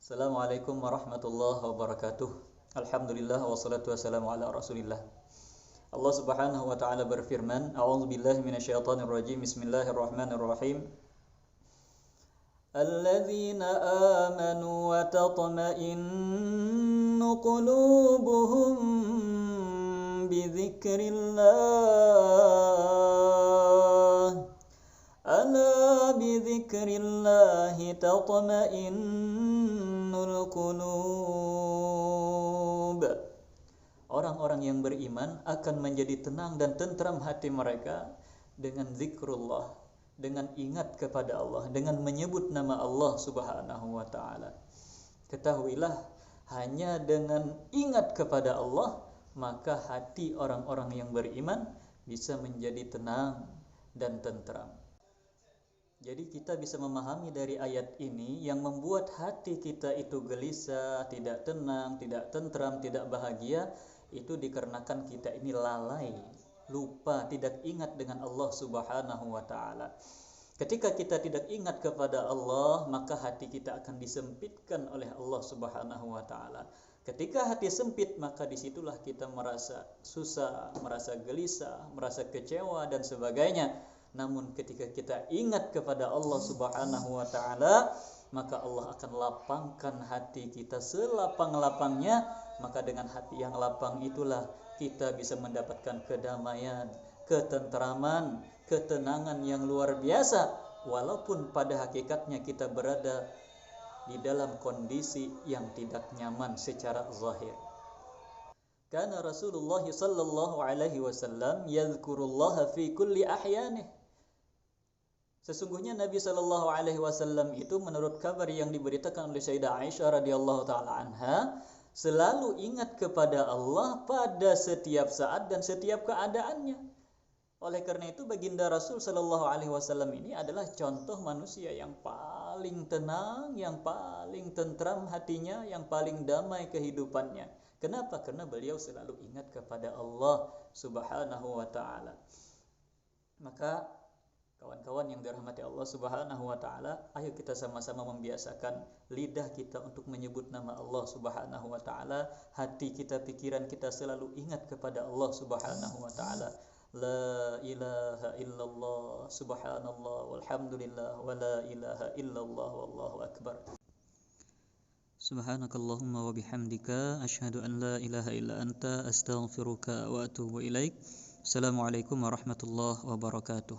Assalamualaikum warahmatullahi wabarakatuh. Alhamdulillah wassalatu wassalamu ala Rasulillah. Allah Subhanahu wa taala berfirman, A'udzubillahi minasyaitonir rajim. Bismillahirrahmanirrahim. Alladzina amanu wa tatma'innu qulubuhum bidzikrillah. Ala bidzikrillahi tatma'innul qulub. Orang-orang yang beriman akan menjadi tenang dan tentram hati mereka dengan zikrullah, dengan ingat kepada Allah, dengan menyebut nama Allah Subhanahu wa taala. Ketahuilah, hanya dengan ingat kepada Allah, maka hati orang-orang yang beriman bisa menjadi tenang dan tentram. Jadi kita bisa memahami dari ayat ini yang membuat hati kita itu gelisah, tidak tenang, tidak tentram, tidak bahagia, itu dikarenakan kita ini lalai, lupa, tidak ingat dengan Allah Subhanahu wa taala. Ketika kita tidak ingat kepada Allah, maka hati kita akan disempitkan oleh Allah Subhanahu wa taala. Ketika hati sempit, maka disitulah kita merasa susah, merasa gelisah, merasa kecewa dan sebagainya. Namun ketika kita ingat kepada Allah Subhanahu wa taala, maka Allah akan lapangkan hati kita selapang-lapangnya. Maka dengan hati yang lapang itulah kita bisa mendapatkan kedamaian, ketentraman, ketenangan yang luar biasa, walaupun pada hakikatnya kita berada di dalam kondisi yang tidak nyaman secara zahir. Karena Rasulullah sallallahu alaihi wasallam yadhkurullaha fi kulli ahyanih. Sesungguhnya Nabi sallallahu alaihi wasallam itu menurut kabar yang diberitakan oleh Sayyidah Aisyah radhiyallahu taala anha, selalu ingat kepada Allah pada setiap saat dan setiap keadaannya. Oleh karena itu baginda Rasul sallallahu alaihi wasallam ini adalah contoh manusia yang paling tenang, yang paling tentram hatinya, yang paling damai kehidupannya. Kenapa? Karena beliau selalu ingat kepada Allah Subhanahu wa taala. Maka kawan-kawan yang dirahmati Allah Subhanahu wa taala, ayo kita sama-sama membiasakan lidah kita untuk menyebut nama Allah Subhanahu wa taala, hati kita, pikiran kita selalu ingat kepada Allah Subhanahu wa taala. La ilaha illallah, subhanallah, walhamdulillah, wa la ilaha illallah, wallahu akbar. Subhanakallahumma wa bihamdika asyhadu an la ilaha illa anta astaghfiruka wa atubu ilaik. Assalamualaikum warahmatullahi wabarakatuh.